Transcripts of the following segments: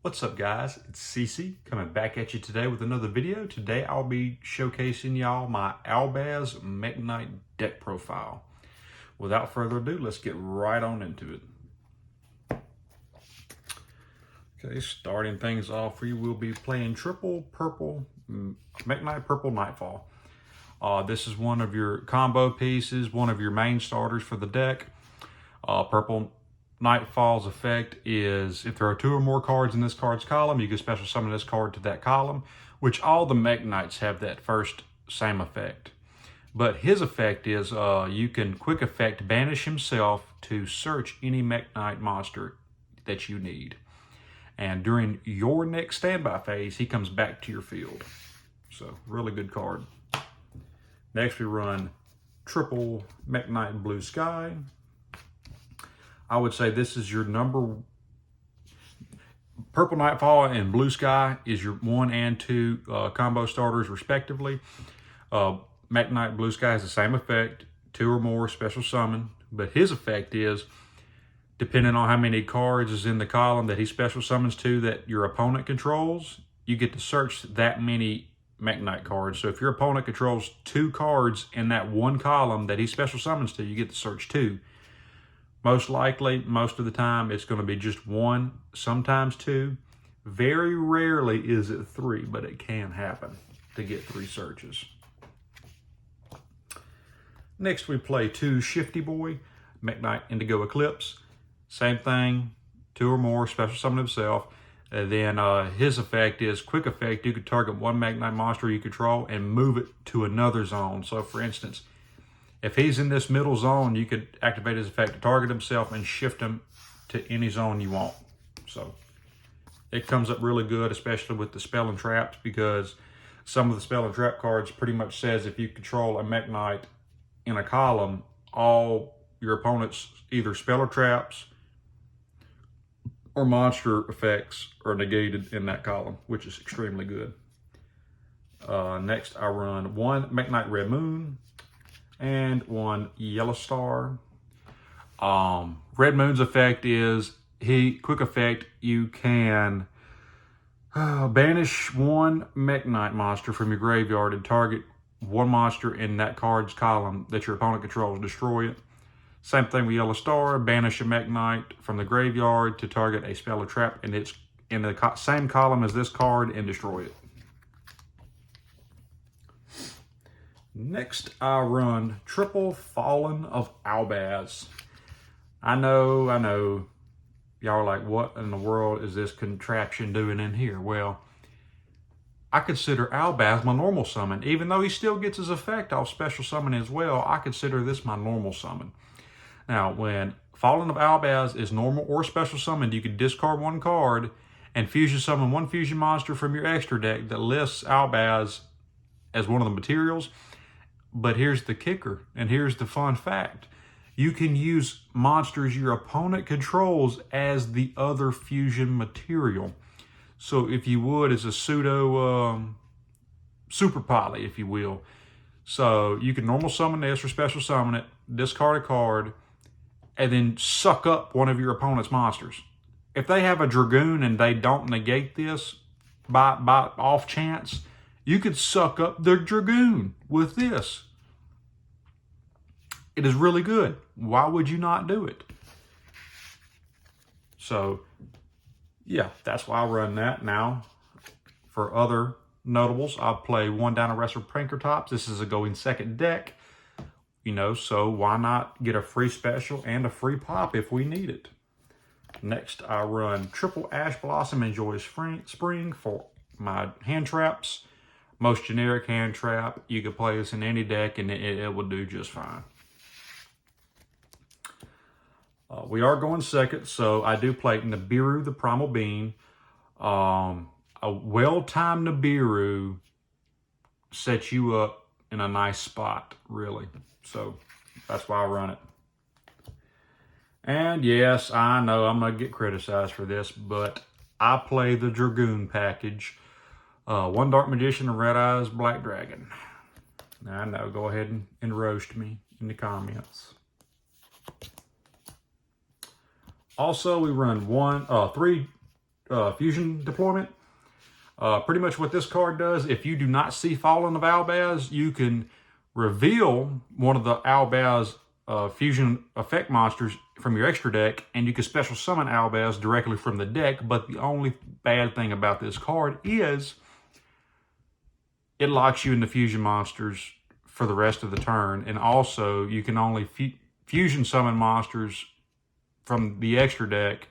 What's up, guys? It's CC coming back at you today with another video. Today I'll be showcasing y'all my Albaz Mekk-Knight deck profile. Without further ado, let's get right on into it. Okay, starting things off, we will be playing triple purple Mekk-Knight Purple Nightfall. This is one of your combo pieces, one of your main starters for the deck. Purple Nightfall's effect is if there are two or more cards in this card's column, you can special summon this card to that column, which all the Mekk-Knights have that first same effect. But his effect is you can quick effect banish himself to search any Mekk-Knight monster that you need. And during your next standby phase, he comes back to your field. So, really good card. Next, we run triple Mekk-Knight Blue Sky. I would say this is your Purple Nightfall and Blue Sky is your 1 and 2 combo starters respectively. Mekk-Knight Blue Sky has the same effect, 2 or more special summon, but his effect is depending on how many cards is in the column that he special summons to that your opponent controls, you get to search that many Mekk-Knight cards. So if your opponent controls 2 cards in that one column that he special summons to, you get to search 2. Most likely, most of the time, it's going to be just 1, sometimes 2. Very rarely is it 3, but it can happen to get 3 searches. Next, we play 2 Shifty Boy, Mekk-Knight Indigo Eclipse. Same thing, 2 or more, special summon himself. And then his effect is quick effect. You could target one Mekk-Knight monster you control and move it to another zone. So, for instance, if he's in this middle zone, you could activate his effect to target himself and shift him to any zone you want. So it comes up really good, especially with the spell and traps, because some of the spell and trap cards pretty much says if you control a Mekk-Knight in a column, all your opponent's either spell or traps or monster effects are negated in that column, which is extremely good. Next, I run 1 Mekk-Knight Red Moon and 1 Yellow Star. Red Moon's effect is quick effect. You can banish 1 Mekk-Knight monster from your graveyard and target 1 monster in that card's column that your opponent controls. Destroy it. Same thing with Yellow Star. Banish a Mekk-Knight from the graveyard to target a spell or trap, and it's in the same column as this card, and destroy it. Next, I run triple Fallen of Albaz. I know. Y'all are like, what in the world is this contraption doing in here? Well, I consider Albaz my normal summon. Even though he still gets his effect off special summon as well, I consider this my normal summon. Now, when Fallen of Albaz is normal or special summoned, you can discard 1 card and fusion summon 1 fusion monster from your extra deck that lists Albaz as one of the materials. But here's the kicker, and here's the fun fact. You can use monsters your opponent controls as the other fusion material. So if you would, as a pseudo super poly, if you will. So you can normal summon this or special summon it, discard a card, and then suck up one of your opponent's monsters. If they have a Dragoon and they don't negate this by off chance, you could suck up their Dragoon with this. It is really good. Why would you not do it? So, yeah, that's why I run that. Now, for other notables, I'll play 1 Dino Wrestler Prankertops. This is a going second deck. So why not get a free special and a free pop if we need it? Next, I run triple Ash Blossom Enjoy Spring for my hand traps. Most generic hand trap. You can play this in any deck and it will do just fine. We are going second, so I do play Nibiru the Primal Being. A well-timed Nibiru sets you up in a nice spot, really. So that's why I run it. And yes, I know I'm going to get criticized for this, but I play the Dragoon package. 1 Dark Magician and Red Eyes Black Dragon. I know, go ahead and roast me in the comments. Also, we run 3 fusion deployment. Pretty much what this card does, if you do not see Fallen of Albaz, you can reveal one of the Albaz fusion effect monsters from your extra deck, and you can special summon Albaz directly from the deck. But the only bad thing about this card is it locks you into fusion monsters for the rest of the turn, and also you can only fusion summon monsters from the extra deck.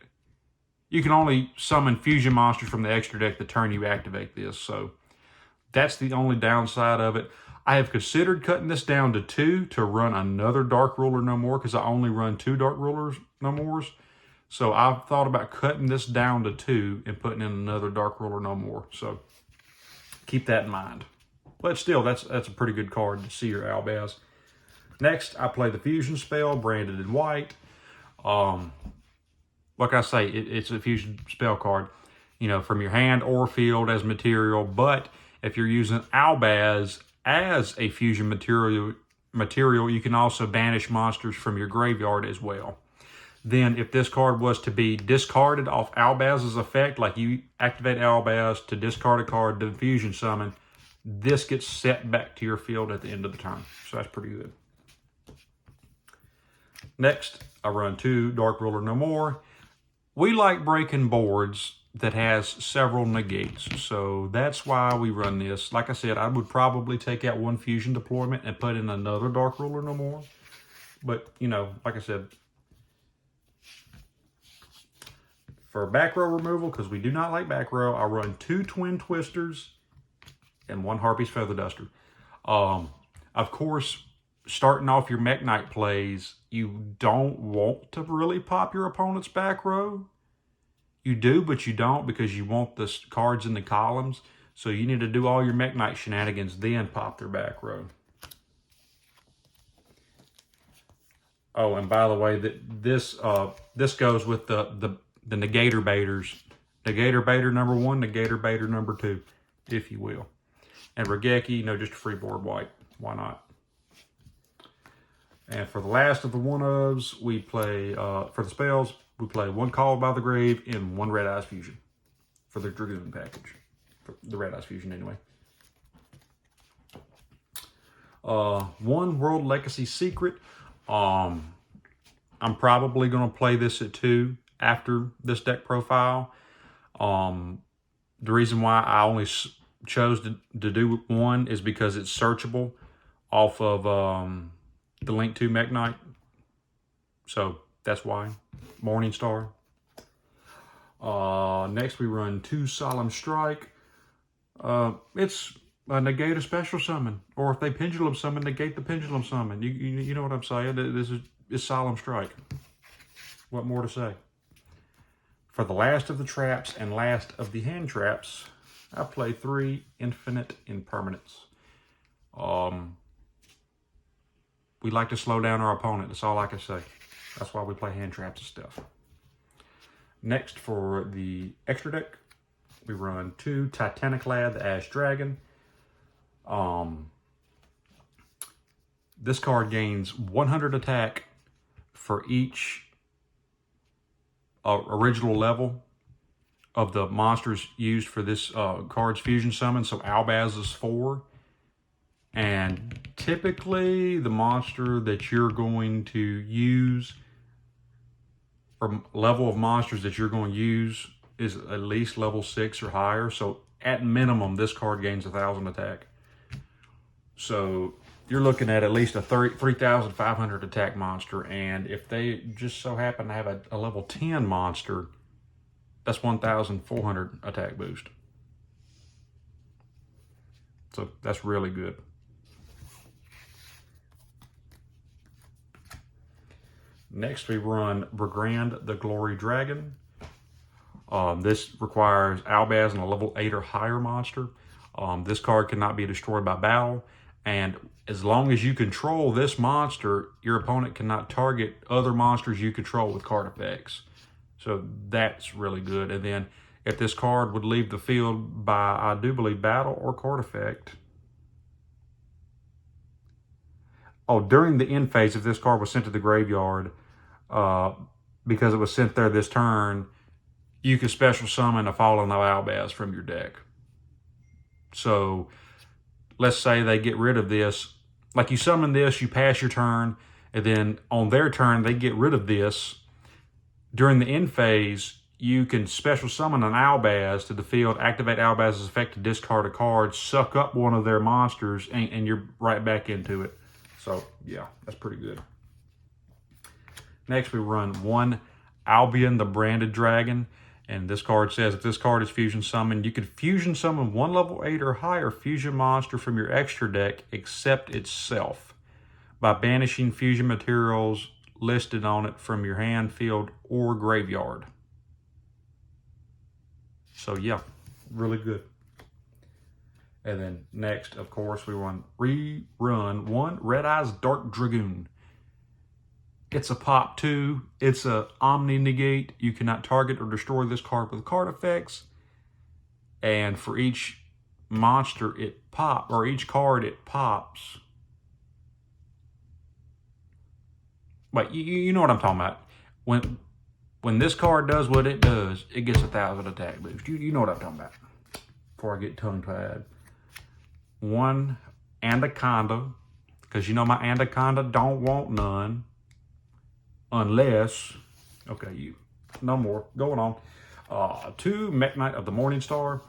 You can only summon fusion monsters from the extra deck the turn you activate this. So that's the only downside of it. I have considered cutting this down to 2 to run another Dark Ruler No More, because I only run 2 Dark Rulers No Mores. So I've thought about cutting this down to 2 and putting in another Dark Ruler No More. So keep that in mind. But still, that's a pretty good card to see your Albaz. Next, I play the Fusion spell, branded in white. Like I say, it's a fusion spell card, you know, from your hand or field as material. But if you're using Albaz as a fusion material, you can also banish monsters from your graveyard as well. Then if this card was to be discarded off Albaz's effect, like you activate Albaz to discard a card to fusion summon, this gets set back to your field at the end of the turn. So that's pretty good. Next, I run 2 Dark Ruler No More. We like breaking boards that has several negates, so that's why we run this. Like I said, I would probably take out 1 fusion deployment and put in another Dark Ruler No More. But, you know, like I said, for back row removal, because we do not like back row, I run 2 Twin Twisters and 1 Harpy's Feather Duster. Of course, starting off your Mekk-Knight plays, you don't want to really pop your opponent's back row. You do, but you don't, because you want the cards in the columns. So you need to do all your Mekk-Knight shenanigans, then pop their back row. Oh, and by the way, this goes with the Negator Baiters. Negator Baiter number 1, Negator Baiter number 2, if you will. And Regeki, you know, just a free board white. Why not? And for the last of the one-ofs, we play, for the spells, we play 1 Called by the Grave and 1 Red Eyes Fusion for the Dragoon package. For the Red Eyes Fusion, anyway. 1 World Legacy Secret. I'm probably going to play this at 2 after this deck profile. The reason why I only chose to do 1 is because it's searchable off of the Link to Mekk-Knight. So that's why. Morningstar. Next we run 2 Solemn Strike. It's negate a special summon. Or if they pendulum summon, negate the pendulum summon. You know what I'm saying? This is Solemn Strike. What more to say? For the last of the traps and last of the hand traps, I play 3 Infinite Impermanence. We like to slow down our opponent. That's all I can say. That's why we play hand traps and stuff. Next, for the extra deck, we run 2 Titanic Lad, the Ash Dragon. This card gains 100 attack for each original level of the monsters used for this card's fusion summon. So Albaz is 4. And typically the monster that you're going to use, or level of monsters that you're going to use, is at least level 6 or higher. So at minimum, this card gains 1,000 attack. So you're looking at least a 3,500 attack monster. And if they just so happen to have a level 10 monster, that's 1,400 attack boost. So that's really good. Next, we run Brigand the Glory Dragon. This requires Albaz and a level 8 or higher monster. This card cannot be destroyed by battle. And as long as you control this monster, your opponent cannot target other monsters you control with card effects. So that's really good. And then if this card would leave the field by, I do believe, battle or card effect. Oh, during the end phase, if this card was sent to the graveyard, because it was sent there this turn, you can special summon a Fallen of Albaz from your deck. So let's say they get rid of this. Like you summon this, you pass your turn, and then on their turn, they get rid of this. During the end phase, you can special summon an Albaz to the field, activate Albaz's effect to discard a card, suck up one of their monsters, and you're right back into it. So, yeah, that's pretty good. Next, we run 1 Albion the Branded Dragon. And this card says, if this card is fusion summoned, you can fusion summon 1 level 8 or higher fusion monster from your extra deck except itself by banishing fusion materials listed on it from your hand, field, or graveyard. So yeah, really good. And then next, of course, we rerun 1 Red Eyes Dark Dragoon. It's a pop 2. It's a Omni Negate. You cannot target or destroy this card with card effects. And for each monster it pops, or each card it pops. But you know what I'm talking about. When this card does what it does, it gets 1,000 attack boost. You know what I'm talking about. Before I get tongue-tied. 1 Anaconda. Because you know my Anaconda don't want none. Unless, okay, no more, going on. 2 Mekk-Knight of the Morning Star.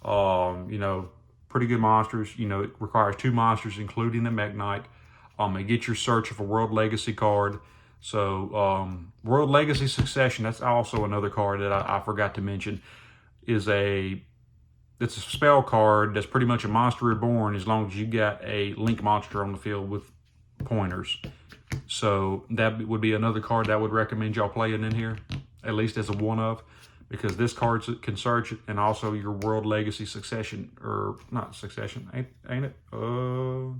You know, pretty good monsters. You know, it requires 2 monsters, including the Mekk-Knight. And get your Search of a World Legacy card. So, World Legacy Succession, that's also another card that I forgot to mention, it's a spell card that's pretty much a monster reborn as long as you got a link monster on the field with pointers. So that would be another card that I would recommend y'all playing in here, at least as a one-of, because this card can search it, and also your World Legacy Succession, or not Succession, ain't it? No,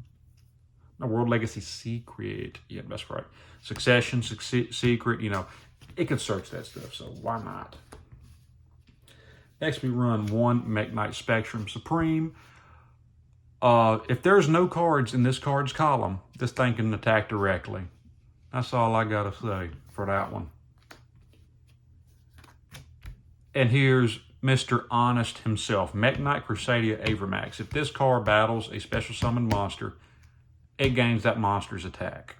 World Legacy Secret. Yeah, that's right. Succession, Secret, you know, it can search that stuff, so why not? Next, we run 1 Mekk-Knight Spectrum Supreme. If there's no cards in this card's column, this thing can attack directly. That's all I gotta say for that one. And here's Mr. Honest himself, Mekk-Knight Crusadia Avermax. If this card battles a special summoned monster, it gains that monster's attack.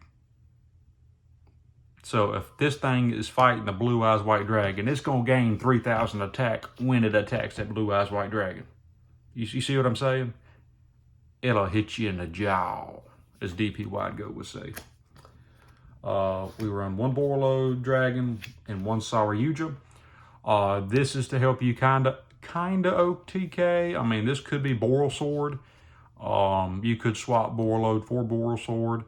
So if this thing is fighting the Blue Eyes White Dragon, it's going to gain 3,000 attack when it attacks that Blue Eyes White Dragon. You see what I'm saying? It'll hit you in the jaw, as DP Widegoat would say. We run 1 Borreload Dragon and 1 Sour Yugioh. This is to help you kinda OTK. I mean, this could be Boral Sword. You could swap Borreload for Boral Sword,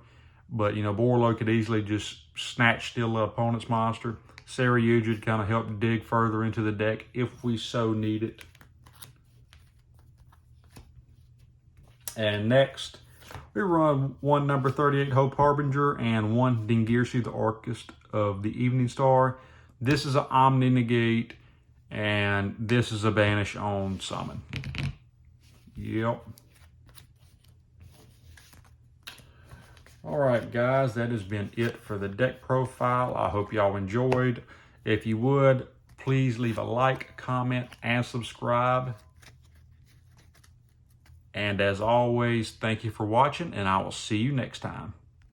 but you know, Borreload could easily just snatch steal the opponent's monster. Sour Yugioh would kind of help dig further into the deck if we so need it. And next, we run 1 number 38 Hope Harbinger and 1 Dingirsu, the Archist of the Evening Star. This is an Omni Negate, and this is a banish on summon. Yep. All right, guys, that has been it for the deck profile. I hope y'all enjoyed. If you would, please leave a like, comment, and subscribe. And as always, thank you for watching, and I will see you next time.